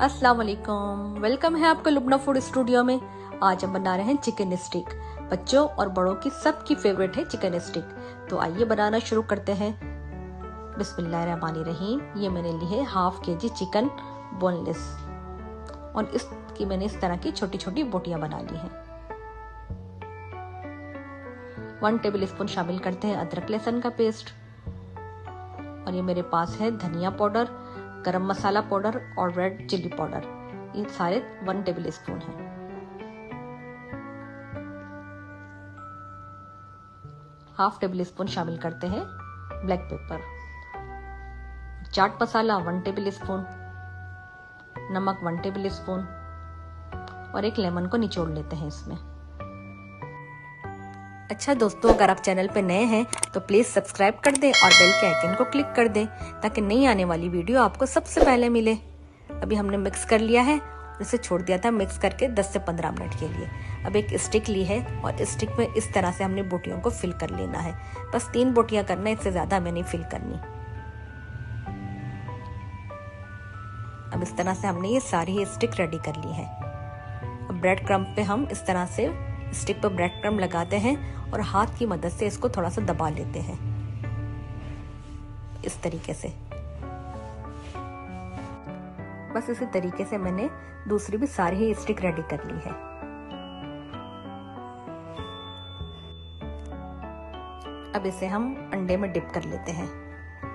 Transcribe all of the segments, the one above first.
अस्सलाम वालेकुम, वेलकम है आपका लुबना फूड स्टूडियो में। आज हम बना रहे हैं चिकन स्टिक। बच्चों और बड़ों की सबकी फेवरेट है चिकन स्टिक। तो आइए बनाना शुरू करते हैं। बिस्मिल्लाहिर्रहमानिर्रहीम। ये मैंने ली है हाफ केजी चिकन बोनलेस और इसकी मैंने इस तरह की छोटी छोटी बोटियां बना ली हैं। 1 टेबल स्पून शामिल करते हैं अदरक लहसुन का पेस्ट। और ये मेरे पास है धनिया पाउडर, गरम मसाला पाउडर और रेड चिली पाउडर। ये सारे 1 टेबल स्पून है। हाफ टेबल स्पून शामिल करते हैं black pepper, chaat masala 1 table spoon, नमक 1 टेबल स्पून और एक लेमन को निचोड़ लेते हैं इसमें। अच्छा दोस्तों, अगर आप चैनल पे नए हैं तो प्लीज़ सब्सक्राइब कर दें और बेल के आइकन को क्लिक कर दें ताकि नई आने वाली वीडियो आपको सबसे पहले मिले। अभी हमने मिक्स कर लिया है और इसे छोड़ दिया था मिक्स करके 10 से 15 मिनट के लिए। अब एक स्टिक ली है और स्टिक में इस तरह से हमने बोटियों को फिल कर लेना है। बस 3 बोटियां करना, इससे ज़्यादा हमें नहीं फिल करनी। अब इस तरह से हमने ये सारी स्टिक रेडी कर ली है। अब ब्रेड क्रम्ब पे हम इस तरह से स्टिक पर ब्रेड क्रम्ब लगाते हैं और हाथ की मदद से इसको थोड़ा सा दबा लेते हैं इस तरीके से। बस इसी तरीके से मैंने दूसरी भी सारी ही स्टिक रेडी कर ली है। अब इसे हम अंडे में डिप कर लेते हैं।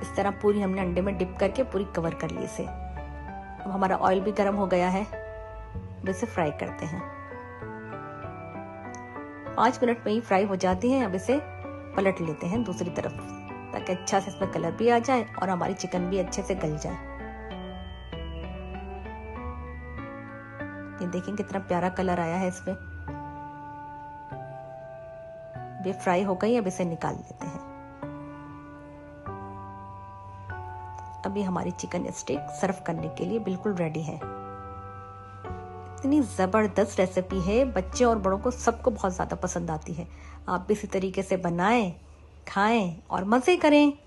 इस तरह पूरी हमने अंडे में डिप करके पूरी कवर कर ली इसे। अब हमारा ऑयल भी गर्म हो गया है। अब इसे फ्राई करते हैं। 5 मिनट में ही फ्राई हो जाती हैं। अब इसे पलट लेते हैं दूसरी तरफ ताकि अच्छा से इसमें कलर भी आ जाए और हमारी चिकन भी अच्छे से गल जाए। ये देखें कितना प्यारा कलर आया है इसमें। ये फ्राई हो गई। अब इसे निकाल लेते हैं। अभी हमारी चिकन स्टिक सर्व करने के लिए बिल्कुल रेडी है। इतनी ज़बरदस्त रेसिपी है, बच्चे और बड़ों को सबको बहुत ज़्यादा पसंद आती है। आप भी इसी तरीके से बनाएं, खाएं और मज़े करें।